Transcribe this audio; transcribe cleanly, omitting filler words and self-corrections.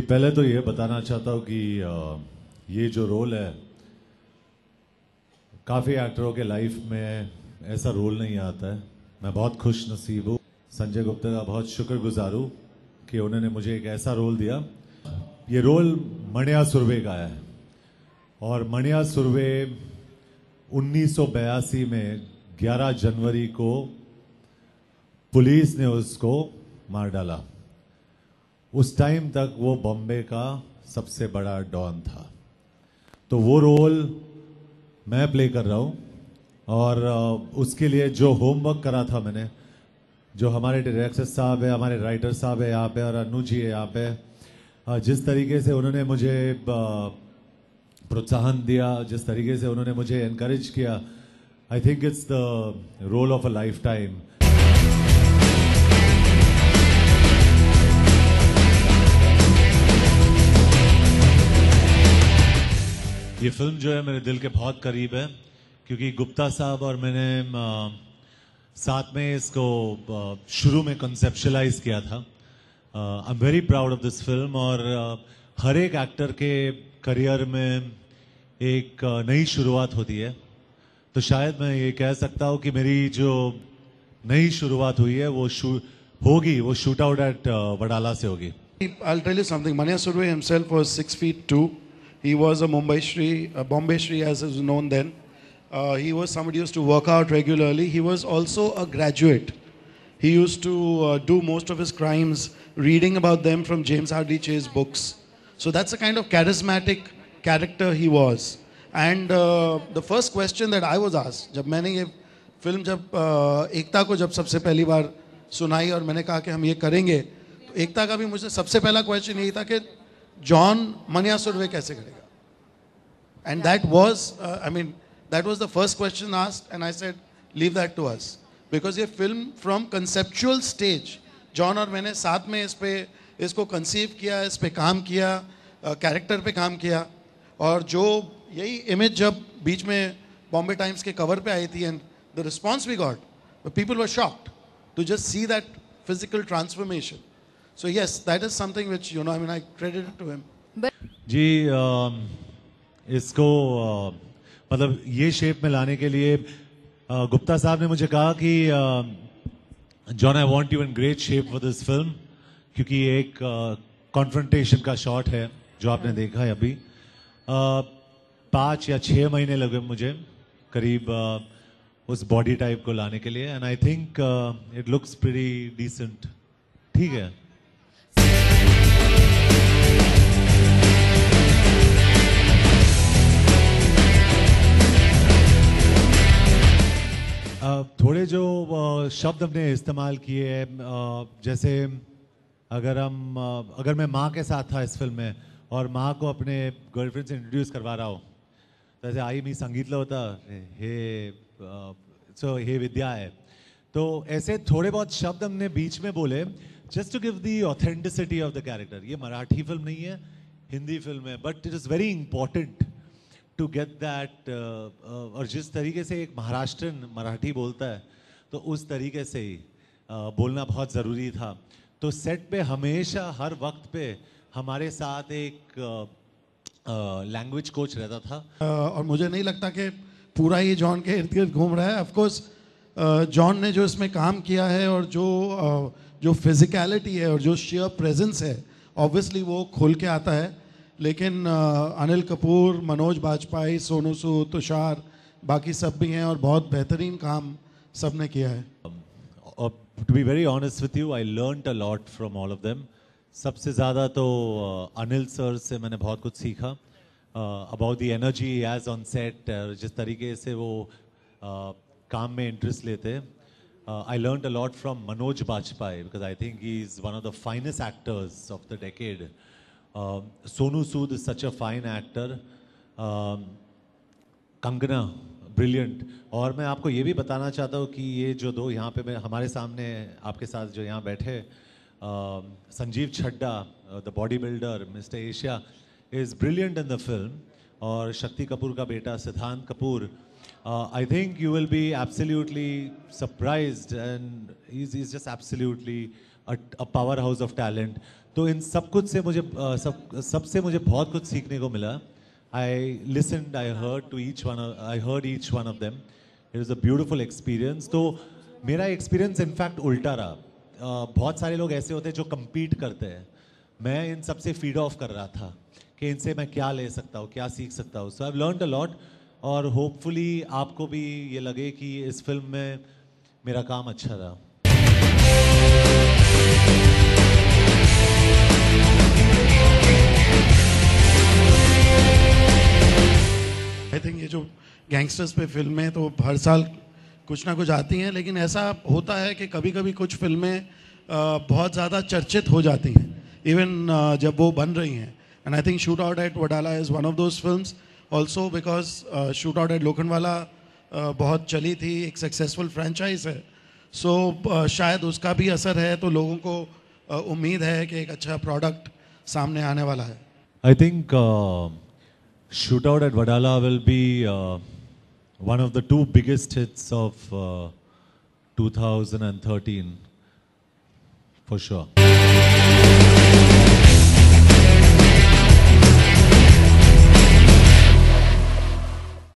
पहले तो ये बताना चाहता हूँ कि ये जो रोल है, काफ़ी एक्टरों के लाइफ में ऐसा रोल नहीं आता है। मैं बहुत खुश नसीब हूँ, संजय गुप्ता का बहुत शुक्रगुजार हूँ कि उन्होंने मुझे एक ऐसा रोल दिया। ये रोल मणिया सुर्वे का है और मणिया सुर्वे 1982 में 11 जनवरी को पुलिस ने उसको मार डाला। उस टाइम तक वो बॉम्बे का सबसे बड़ा डॉन था। तो वो रोल मैं प्ले कर रहा हूँ और उसके लिए जो होमवर्क करा था मैंने, जो हमारे डायरेक्टर साहब है, हमारे राइटर साहब है यहाँ पे और अनु जी है यहाँ पे, जिस तरीके से उन्होंने मुझे प्रोत्साहन दिया, जिस तरीके से उन्होंने मुझे एनकरेज किया, I think it's the role of a lifetime. ये फिल्म जो है मेरे दिल के बहुत करीब है क्योंकि गुप्ता साहब और मैंने साथ में इसको शुरू में कंसेप्शलाइज किया था। I am very proud of this film और हर एक एक्टर के करियर में एक नई शुरुआत होती है। तो शायद मैं ये कह सकता हूँ कि मेरी जो नई शुरुआत हुई है वो शूट आउट एट वडाला से होगी। I'll tell you something. Manya Surve himself was 6 feet 2. He was a Bombay Shri as is known then. He was somebody who used to work out regularly. He was also a graduate. He used to do most of his crimes, reading about them from James Hadley Chase books. So that's the kind of charismatic character he was. And the first question that I was asked, जब मैंने ये film एकता को जब सबसे पहली बार सुनाई और मैंने कहा कि हम ये करेंगे, तो एकता का भी मुझसे सबसे पहला क्वेश्चन यही था कि जॉन मनिया सुर्वे कैसे करेगा. And that was, that was the first question asked, and I said, leave that to us. Because ये film from conceptual stage, John और मैंने साथ में इसको कंसीव किया, इस पे काम किया, कैरेक्टर पे काम किया, और जो यही इमेज जब बीच में बॉम्बे टाइम्स के कवर पे आई थी, and the response we got, people were shocked to just see that physical transformation. So yes, that is something which, I credit it to him. जी, इसको मतलब ये शेप में लाने के लिए गुप्ता साहब ने मुझे कहा कि John, I want you in great shape for this film, क्योंकि एक कॉन्फ्रंटेशन का शॉट है जो आपने देखा है अभी। 5 या 6 महीने लगे मुझे करीब उस बॉडी टाइप को लाने के लिए, and I think it looks pretty decent. ठीक है। थोड़े जो शब्द हमने इस्तेमाल किए हैं, जैसे अगर मैं माँ के साथ था इस फिल्म में और माँ को अपने गर्लफ्रेंड से इंट्रोड्यूस करवा रहा हूँ, जैसे आई मी सांगितलं होतं हे विद्या है, तो ऐसे थोड़े बहुत शब्द हमने बीच में बोले just to give the authenticity of the character. ये मराठी फिल्म नहीं है, हिंदी फिल्म है, but it is very important to get that. और जिस तरीके से एक महाराष्ट्रन मराठी बोलता है, तो उस तरीके से ही बोलना बहुत ज़रूरी था। तो सेट पे हमेशा हर वक्त पे हमारे साथ एक लैंग्वेज कोच रहता था। और मुझे नहीं लगता कि पूरा ही जॉन के इर्द गिर्द घूम रहा है। ऑफ कोर्स जॉन ने जो इसमें काम किया है और जो फिजिकलिटी है और जो शेयर प्रेजेंस है, ऑब्वियसली वो खोल के आता है। लेकिन अनिल कपूर, मनोज बाजपेयी, सोनू सूद, तुषार, बाकी सब भी हैं और बहुत बेहतरीन काम सब ने किया है। To be very honest with you, I learned a lot from all of them. सबसे ज़्यादा तो अनिल सर से मैंने बहुत कुछ सीखा about the energy as on set, जिस तरीके से वो काम में इंटरेस्ट लेते। I learned a lot from Manoj Bajpayee because I think he is one of the finest actors of the decade. Sonu Sood is such a fine actor. Kangana, brilliant. और मैं आपको ये भी बताना चाहता हूँ कि ये जो दो यहाँ पे हमारे सामने आपके साथ जो यहाँ बैठे, संजीव छड्डा, the bodybuilder, Mr. Asia, is brilliant in the film. और शक्ति कपूर का बेटा सिद्धांत Kapoor, I think you will be absolutely surprised, and he's just absolutely a powerhouse of talent. तो इन सब कुछ से मुझे सबसे मुझे बहुत कुछ सीखने को मिला. I listened, I heard each one of them. It was a beautiful experience. तो मेरा experience in fact उल्टा रहा. बहुत सारे लोग ऐसे होते हैं जो compete करते हैं. मैं इन सबसे feed off कर रहा था कि इनसे मैं क्या ले सकता हूँ, क्या सीख सकता हूँ. So I've learned a lot. और hopefully आपको भी ये लगे कि इस फिल्म में मेरा काम अच्छा रहा. आई थिंक ये जो गैंगस्टर्स पे फिल्में तो हर साल कुछ ना कुछ आती हैं, लेकिन ऐसा होता है कि कभी कभी कुछ फिल्में बहुत ज़्यादा चर्चित हो जाती हैं इवन जब वो बन रही हैं. And I think shoot out at Wadala is one of those films also because shoot out at Lokhandwala बहुत चली थी, एक सक्सेसफुल फ्रेंचाइज है. सो शायद उसका भी असर है, तो लोगों को उम्मीद है कि एक अच्छा प्रोडक्ट सामने आने वाला है. I think Shootout at Vadala will be one of the two biggest hits of 2013 for sure.